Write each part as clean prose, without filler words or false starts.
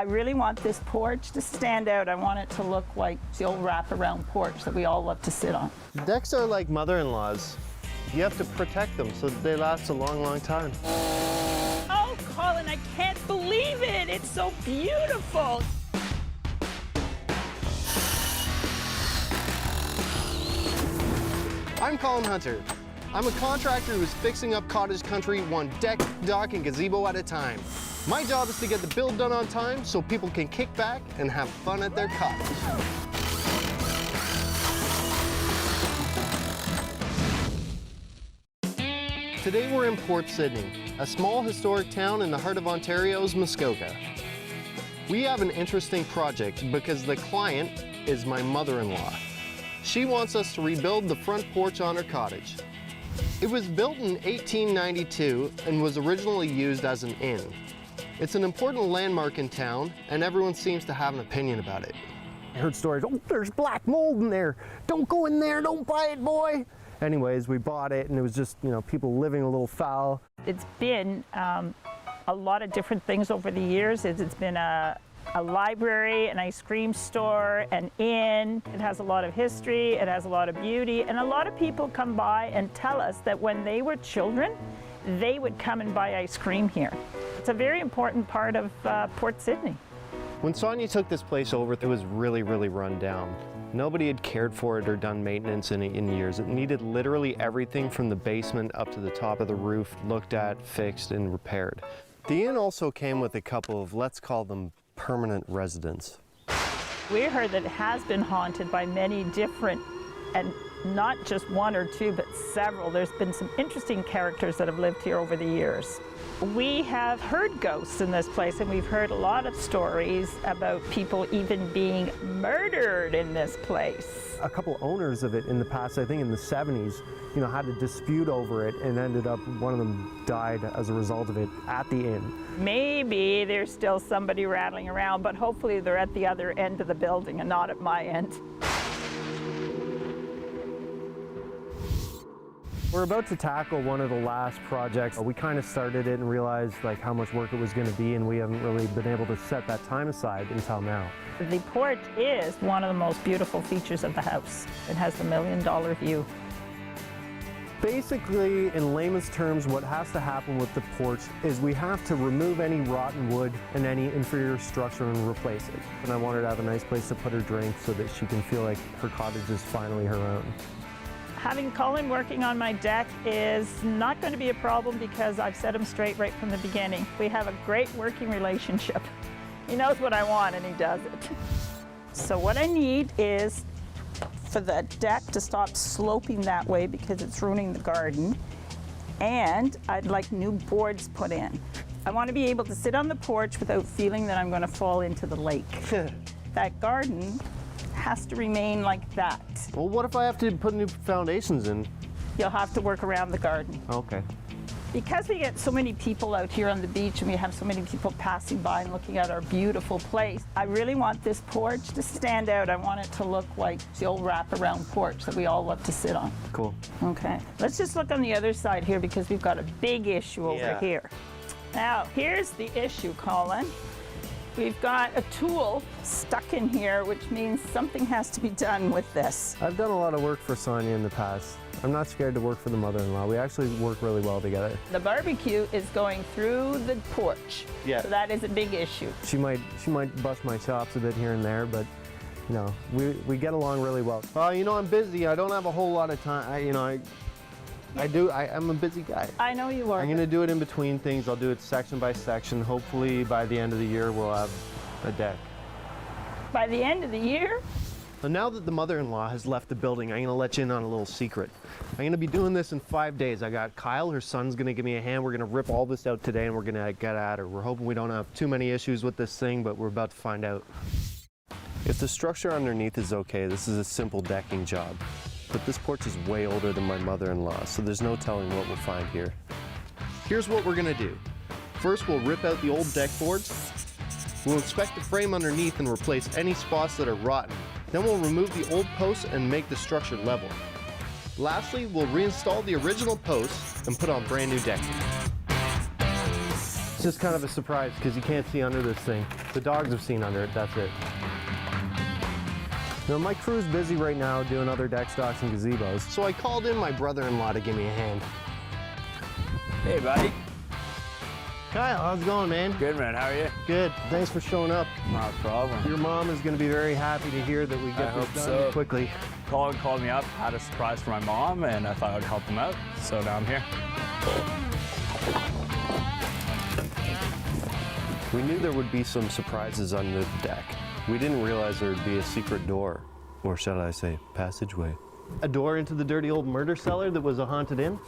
I really want this porch to stand out. I want it to look like the old wraparound porch that we all love to sit on. Decks are like mother-in-laws. You have to protect them so that they last a long, long time. Oh, Colin, I can't believe it. It's so beautiful. I'm Colin Hunter. I'm a contractor who's fixing up cottage country one deck, dock, and gazebo at a time. My job is to get the build done on time so people can kick back and have fun at their cottage. Today we're in Porch, Sydney, a small historic town in the heart of Ontario's Muskoka. We have an interesting project because the client is my mother-in-law. She wants us to rebuild the front porch on her cottage. It was built in 1892 and was originally used as an inn. It's an important landmark in town, and everyone seems to have an opinion about it. I heard stories, oh, there's black mold in there. Don't go in there, don't buy it, boy. Anyways, we bought it, and it was just, people living a little foul. It's been a lot of different things over the years. It's been a library, an ice cream store, an inn. It has a lot of history, it has a lot of beauty, and a lot of people come by and tell us that when they were children, they would come and buy ice cream here. It's a very important part of Port Sydney. When Sonia took this place over, it was really, really run down. Nobody had cared for it or done maintenance in years. It needed literally everything from the basement up to the top of the roof, looked at, fixed, and repaired. The inn also came with a couple of, let's call them, permanent residents. We heard that it has been haunted by many different, and not just one or two, but several. There's been some interesting characters that have lived here over the years. We have heard ghosts in this place, and we've heard a lot of stories about people even being murdered in this place. A couple owners of it in the past, I think in the 70s, had a dispute over it, and ended up, one of them died as a result of it at the inn. Maybe there's still somebody rattling around, but hopefully they're at the other end of the building and not at my end. We're about to tackle one of the last projects. We kind of started it and realized how much work it was going to be, and we haven't really been able to set that time aside until now. The porch is one of the most beautiful features of the house. It has the $1 million view. Basically, in layman's terms, what has to happen with the porch is we have to remove any rotten wood and any inferior structure and replace it. And I want her to have a nice place to put her drink so that she can feel like her cottage is finally her own. Having Colin working on my deck is not going to be a problem because I've set him straight right from the beginning. We have a great working relationship. He knows what I want and he does it. So what I need is for the deck to stop sloping that way because it's ruining the garden, and I'd like new boards put in. I want to be able to sit on the porch without feeling that I'm going to fall into the lake. That garden has to remain like that. Well, what if I have to put new foundations in? You'll have to work around the garden. Okay. Because we get so many people out here on the beach and we have so many people passing by and looking at our beautiful place, I really want this porch to stand out. I want it to look like the old wraparound porch that we all love to sit on. Cool. Okay. Let's just look on the other side here because we've got a big issue over here. Now, here's the issue, Colin. We've got a tool stuck in here, which means something has to be done with this. I've done a lot of work for Sonia in the past. I'm not scared to work for the mother-in-law. We actually work really well together. The barbecue is going through the porch. Yeah. So that is a big issue. She might bust my chops a bit here and there, but we get along really well. I'm busy. I don't have a whole lot of time. I'm a busy guy. I know you are. I'm going to do it in between things. I'll do it section by section. Hopefully by the end of the year we'll have a deck. By the end of the year? And now that the mother-in-law has left the building, I'm going to let you in on a little secret. I'm going to be doing this in 5 days. I got Kyle, her son's going to give me a hand. We're going to rip all this out today and we're going to get at her. We're hoping we don't have too many issues with this thing, but we're about to find out. If the structure underneath is okay, this is a simple decking job. But this porch is way older than my mother-in-law, so there's no telling what we'll find here. Here's what we're gonna do. First, we'll rip out the old deck boards. We'll inspect the frame underneath and replace any spots that are rotten. Then we'll remove the old posts and make the structure level. Lastly, we'll reinstall the original posts and put on brand new decking. It's just kind of a surprise because you can't see under this thing. The dogs have seen under it, that's it. Now my crew's busy right now doing other deck stocks and gazebos, so I called in my brother-in-law to give me a hand. Hey, buddy. Kyle, how's it going, man? Good, man. How are you? Good. Thanks for showing up. Not a problem. Your mom is going to be very happy to hear that we get this done quickly. Colin called me up, had a surprise for my mom, and I thought I'd help him out, so now I'm here. We knew there would be some surprises under the deck. We didn't realize there would be a secret door, or shall I say, passageway. A door into the dirty old murder cellar that was a haunted inn?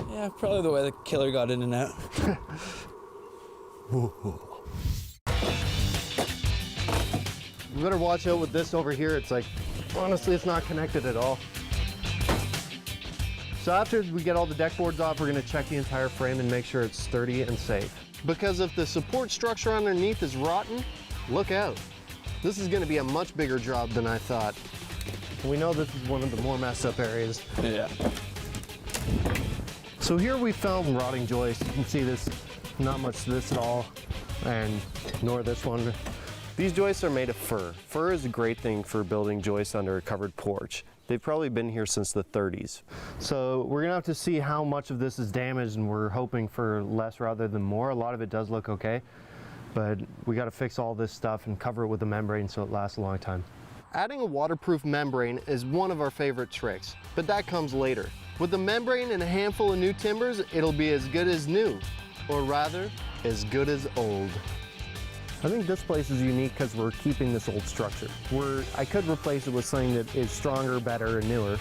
Yeah, probably the way the killer got in and out. You better watch out with this over here. It's like, honestly, it's not connected at all. So after we get all the deck boards off, we're gonna check the entire frame and make sure it's sturdy and safe. Because if the support structure underneath is rotten, look out. This is gonna be a much bigger job than I thought. We know this is one of the more messed up areas. Yeah. So here we found rotting joists. You can see this, not much to this at all, and nor this one. These joists are made of fir. Fir is a great thing for building joists under a covered porch. They've probably been here since the 30s. So we're gonna have to see how much of this is damaged, and we're hoping for less rather than more. A lot of it does look okay, but we gotta fix all this stuff and cover it with a membrane so it lasts a long time. Adding a waterproof membrane is one of our favorite tricks, but that comes later. With the membrane and a handful of new timbers, it'll be as good as new, or rather, as good as old. I think this place is unique because we're keeping this old structure. I could replace it with something that is stronger, better, and newer,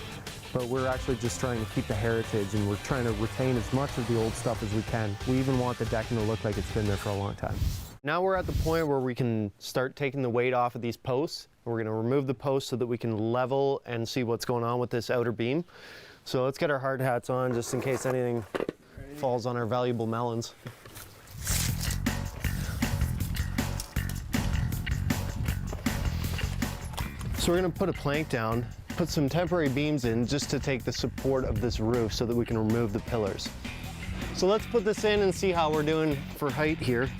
but we're actually just trying to keep the heritage, and we're trying to retain as much of the old stuff as we can. We even want the decking to look like it's been there for a long time. Now we're at the point where we can start taking the weight off of these posts. We're gonna remove the posts so that we can level and see what's going on with this outer beam. So let's get our hard hats on just in case anything falls on our valuable melons. So we're gonna put a plank down, put some temporary beams in just to take the support of this roof so that we can remove the pillars. So let's put this in and see how we're doing for height here.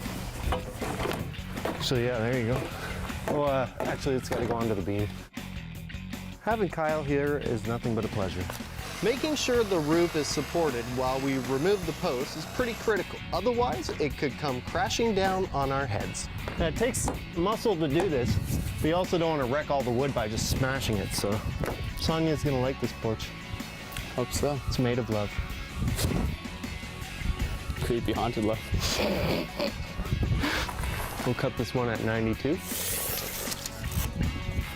So yeah, there you go. Oh, actually it's gotta go onto the beam. Having Kyle here is nothing but a pleasure. Making sure the roof is supported while we remove the posts is pretty critical. Otherwise, it could come crashing down on our heads. Now, it takes muscle to do this. We also don't want to wreck all the wood by just smashing it, so Sonia's gonna like this porch. Hope so. It's made of love. Creepy haunted love. We'll cut this one at 92.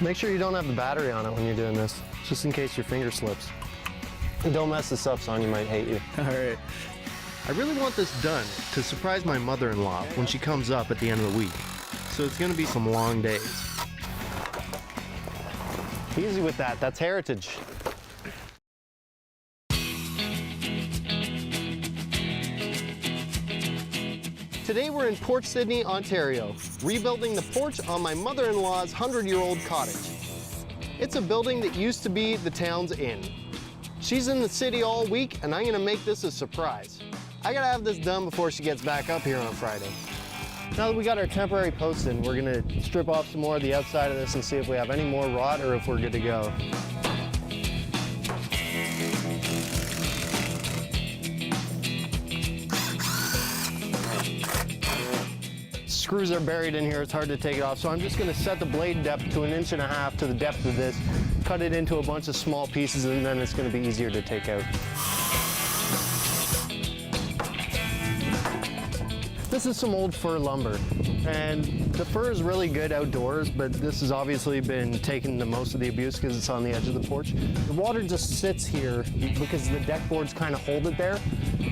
Make sure you don't have the battery on it when you're doing this, just in case your finger slips. And don't mess this up, Sonia might hate you. All right. I really want this done to surprise my mother-in-law when she comes up at the end of the week. So it's gonna be some long days. Easy with that, that's heritage. Today we're in Porch, Sydney, Ontario, rebuilding the porch on my mother-in-law's 100-year-old cottage. It's a building that used to be the town's inn. She's in the city all week, and I'm gonna make this a surprise. I gotta have this done before she gets back up here on Friday. Now that we got our temporary posts in, we're gonna strip off some more of the outside of this and see if we have any more rot or if we're good to go. Screws are buried in here, it's hard to take it off, so I'm just gonna set the blade depth to 1.5 inches to the depth of this, cut it into a bunch of small pieces, and then it's gonna be easier to take out. This is some old fir lumber, and the fir is really good outdoors, but this has obviously been taking the most of the abuse because it's on the edge of the porch. The water just sits here because the deck boards kind of hold it there.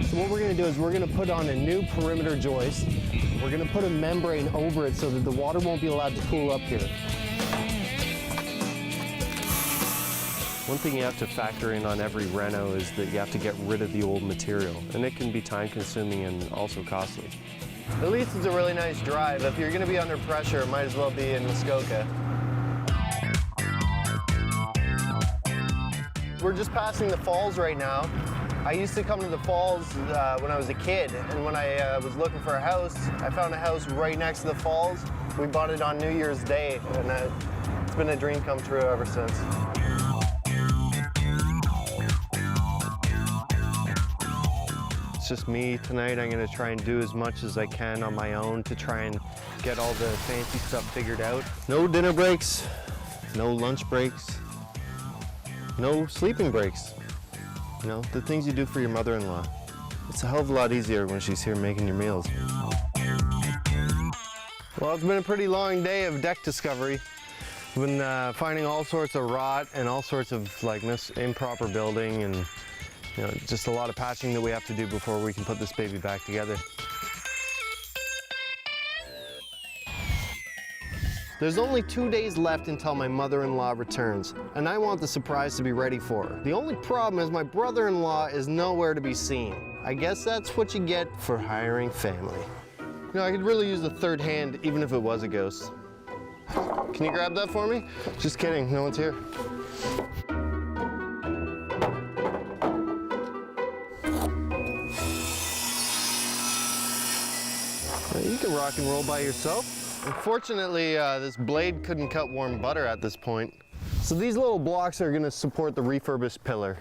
So what we're gonna do is we're gonna put on a new perimeter joist. We're gonna put a membrane over it so that the water won't be allowed to pool up here. One thing you have to factor in on every reno is that you have to get rid of the old material, and it can be time consuming and also costly. At least it's a really nice drive. If you're gonna be under pressure, it might as well be in Muskoka. We're just passing the falls right now. I used to come to the falls when I was a kid, and when I was looking for a house, I found a house right next to the falls. We bought it on New Year's Day, and it's been a dream come true ever since. It's just me tonight. I'm gonna try and do as much as I can on my own to try and get all the fancy stuff figured out. No dinner breaks, no lunch breaks, no sleeping breaks. You know, the things you do for your mother-in-law. It's a hell of a lot easier when she's here making your meals. Well, it's been a pretty long day of deck discovery. We've been finding all sorts of rot and all sorts of like improper building, and you know, just a lot of patching that we have to do before we can put this baby back together. There's only 2 days left until my mother-in-law returns, and I want the surprise to be ready for her. The only problem is my brother-in-law is nowhere to be seen. I guess that's what you get for hiring family. You know, I could really use a third hand, even if it was a ghost. Can you grab that for me? Just kidding, no one's here. You can rock and roll by yourself. Unfortunately, this blade couldn't cut warm butter at this point. So these little blocks are gonna support the refurbished pillar.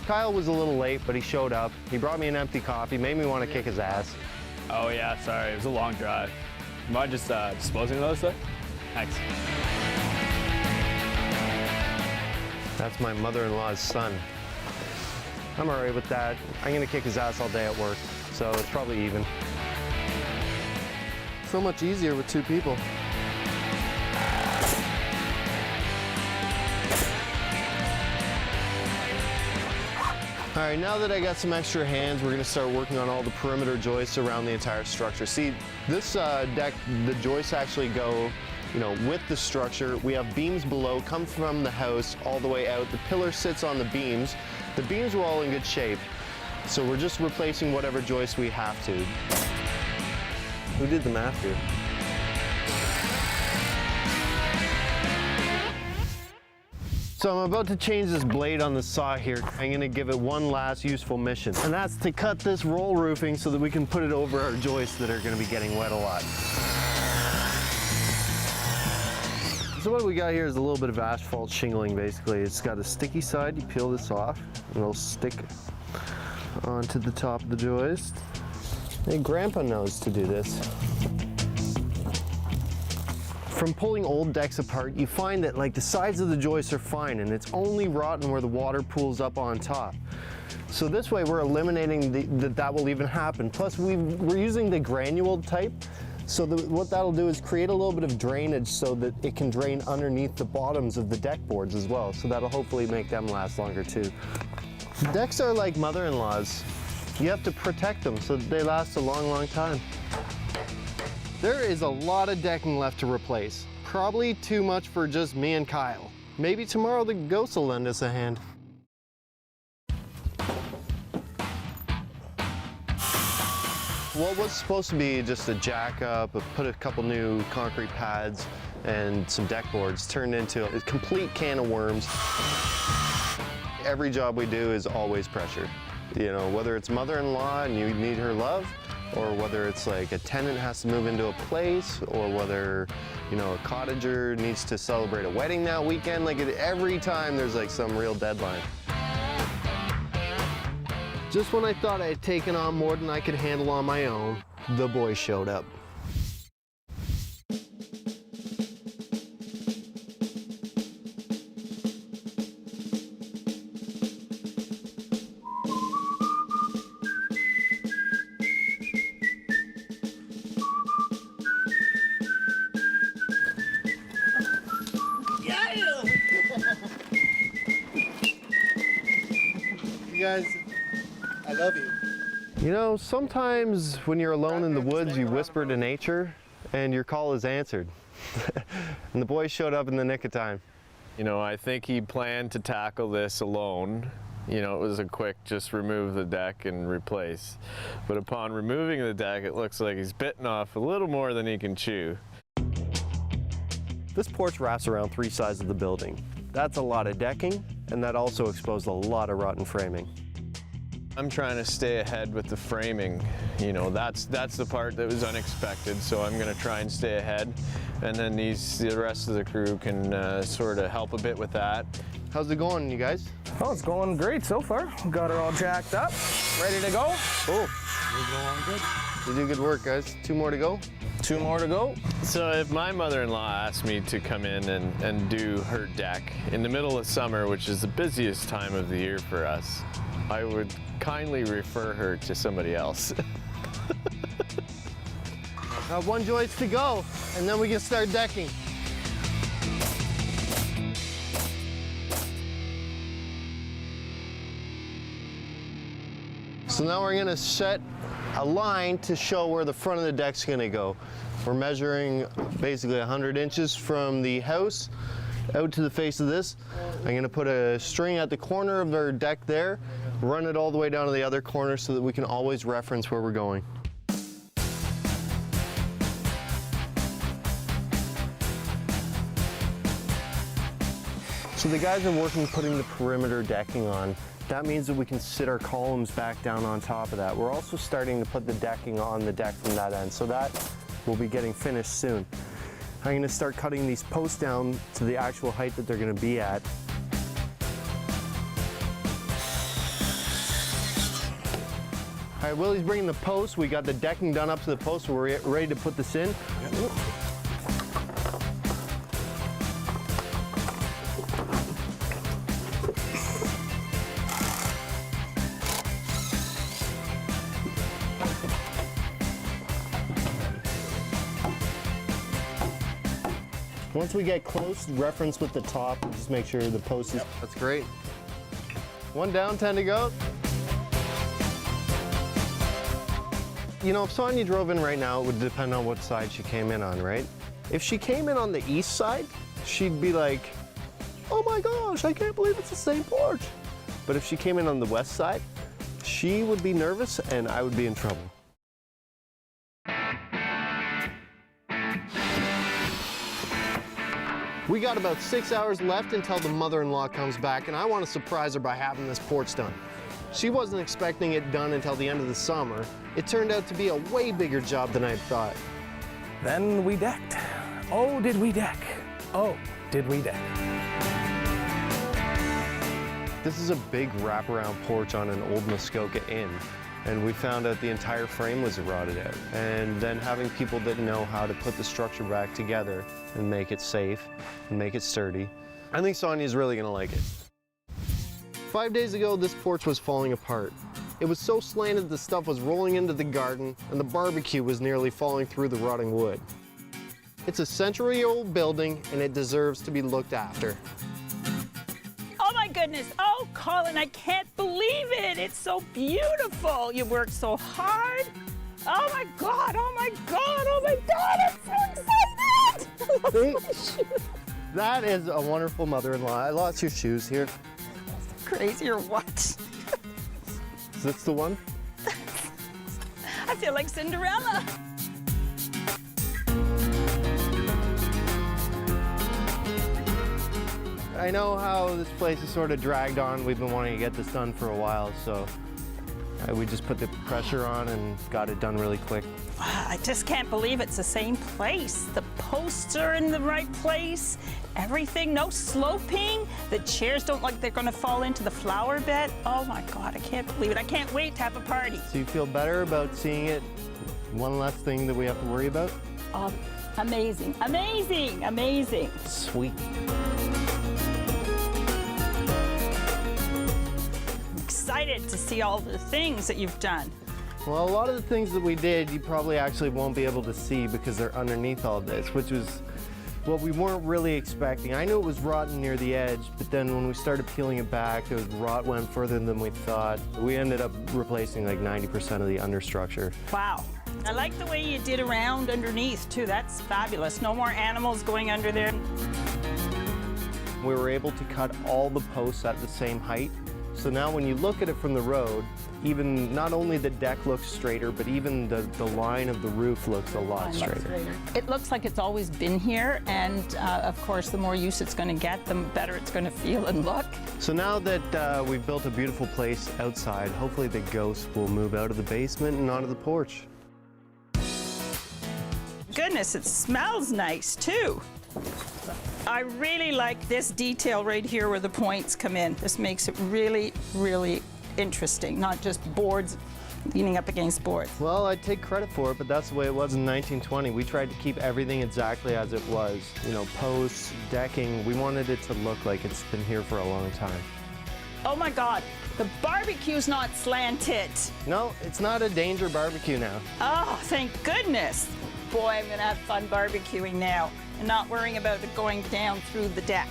Kyle was a little late, but he showed up. He brought me an empty coffee, made me want to kick his ass. Oh yeah, sorry, it was a long drive. You mind just disposing of those stuff? Thanks. That's my mother-in-law's son. I'm all right with that. I'm gonna kick his ass all day at work, so it's probably even. So much easier with two people. All right, now that I got some extra hands, we're gonna start working on all the perimeter joists around the entire structure. See, this deck, the joists actually go, you know, with the structure. We have beams below, come from the house all the way out. The pillar sits on the beams. The beams were all in good shape, so we're just replacing whatever joists we have to. Who did the math here? So I'm about to change this blade on the saw here. I'm gonna give it one last useful mission, and that's to cut this roll roofing so that we can put it over our joists that are gonna be getting wet a lot. So what we got here is a little bit of asphalt shingling, basically. It's got a sticky side. You peel this off, and it'll stick onto the top of the joist. Hey, Grandpa knows to do this. From pulling old decks apart, you find that like the sides of the joists are fine, and it's only rotten where the water pools up on top. So this way we're eliminating that will even happen. Plus we're using the granule type. So what that'll do is create a little bit of drainage so that it can drain underneath the bottoms of the deck boards as well. So that'll hopefully make them last longer too. Decks are like mother-in-laws. You have to protect them so that they last a long, long time. There is a lot of decking left to replace. Probably too much for just me and Kyle. Maybe tomorrow the ghosts will lend us a hand. What was supposed to be just a jack up, put a couple new concrete pads and some deck boards turned into a complete can of worms. Every job we do is always pressure. You know, whether it's mother-in-law and you need her love, or whether it's like a tenant has to move into a place, or whether, you know, a cottager needs to celebrate a wedding that weekend. Like every time there's like some real deadline. Just when I thought I had taken on more than I could handle on my own, the boys showed up. You guys, I love you. You know, sometimes when you're alone in the woods, you whisper to nature and your call is answered. And the boys showed up in the nick of time. You know, I think he planned to tackle this alone. You know, it was a quick just remove the deck and replace. But upon removing the deck, it looks like he's bitten off a little more than he can chew. This porch wraps around 3 sides of the building. That's a lot of decking, and that also exposed a lot of rotten framing. I'm trying to stay ahead with the framing. You know, that's the part that was unexpected, so I'm gonna try and stay ahead. And then the rest of the crew can sort of help a bit with that. How's it going, you guys? Oh, it's going great so far. Got her all jacked up, ready to go. Cool. Moving along good. You do good work, guys. 2 more to go. 2 more to go. So if my mother-in-law asked me to come in and do her deck in the middle of summer, which is the busiest time of the year for us, I would kindly refer her to somebody else. 1 joist to go, and then we can start decking. So now we're gonna set a line to show where the front of the deck's gonna go. We're measuring basically 100 inches from the house out to the face of this. I'm gonna put a string at the corner of our deck there, run it all the way down to the other corner so that we can always reference where we're going. So the guys are working putting the perimeter decking on. That means that we can sit our columns back down on top of that. We're also starting to put the decking on the deck from that end, so that will be getting finished soon. I'm going to start cutting these posts down to the actual height that they're going to be at. All right, Willie's bringing the posts. We got the decking done up to the post, so we're ready to put this in. Once we get close, reference with the top, and just make sure the post is... That's great. 1 down, 10 to go. You know, if Sonia drove in right now, it would depend on what side she came in on, right? If she came in on the east side, she'd be like, oh my gosh, I can't believe it's the same porch. But if she came in on the west side, she would be nervous and I would be in trouble. We got about 6 hours left until the mother-in-law comes back, and I want to surprise her by having this porch done. She wasn't expecting it done until the end of the summer. It turned out to be a way bigger job than I'd thought. Then we decked. Oh, did we deck? Oh, did we deck? This is a big wraparound porch on an old Muskoka inn, and we found out the entire frame was rotted out. And then having people that know how to put the structure back together and make it safe and make it sturdy, I think Sonia's really gonna like it. 5 days ago, this porch was falling apart. It was so slanted the stuff was rolling into the garden and the barbecue was nearly falling through the rotting wood. It's a century-old building and it deserves to be looked after. Oh my goodness, oh Colin, I can't believe it. It's so beautiful. You worked so hard. Oh my God, oh my God, oh my God, I'm so excited. I lost my shoes. That is a wonderful mother-in-law. I lost your shoes here. Crazy or what? Is this the one? I feel like Cinderella. I know how this place is sort of dragged on. We've been wanting to get this done for a while, so we just put the pressure on and got it done really quick. I just can't believe it's the same place. The posts are in the right place, everything, no sloping. The chairs don't look like they're gonna fall into the flower bed. Oh my God, I can't believe it. I can't wait to have a party. So you feel better about seeing it? One less thing that we have to worry about? Oh, amazing, amazing, amazing. Sweet. I'm excited to see all the things that you've done. Well, a lot of the things that we did, you probably actually won't be able to see because they're underneath all this, which was what we weren't really expecting. I knew it was rotten near the edge, but then when we started peeling it back, the rot went further than we thought. We ended up replacing like 90% of the understructure. Wow. I like the way you did around underneath too. That's fabulous. No more animals going under there. We were able to cut all the posts at the same height So now when you look at it from the road, even not only the deck looks straighter, but even the line of the roof looks a lot straighter. It looks like it's always been here, and of course, the more use it's going to get, the better it's going to feel and look. So now that we've built a beautiful place outside, hopefully the ghosts will move out of the basement and onto the porch. Goodness, it smells nice too. I really like this detail right here where the points come in. This makes it really, really interesting, not just boards leaning up against boards. Well, I take credit for it, but that's the way it was in 1920. We tried to keep everything exactly as it was. You know, posts, decking, we wanted it to look like it's been here for a long time. Oh my God, the barbecue's not slanted. No, it's not a danger barbecue now. Oh, thank goodness. Boy, I'm gonna have fun barbecuing now and not worrying about it going down through the deck.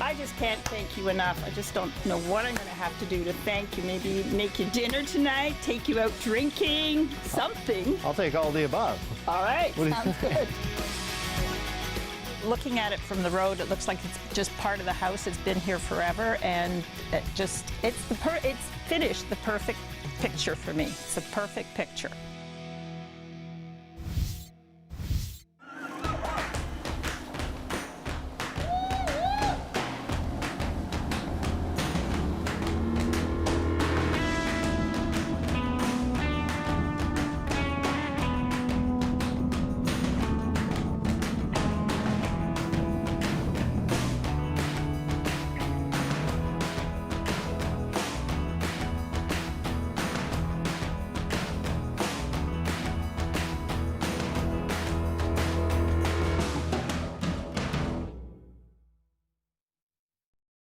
I just can't thank you enough. I just don't know what I'm going to have to do to thank you. Maybe make you dinner tonight, take you out drinking, something. I'll take all the above. All right, What do you sounds good. Looking at it from the road, it looks like it's just part of the house. It's been here forever, and it's finished the perfect picture for me. It's a perfect picture.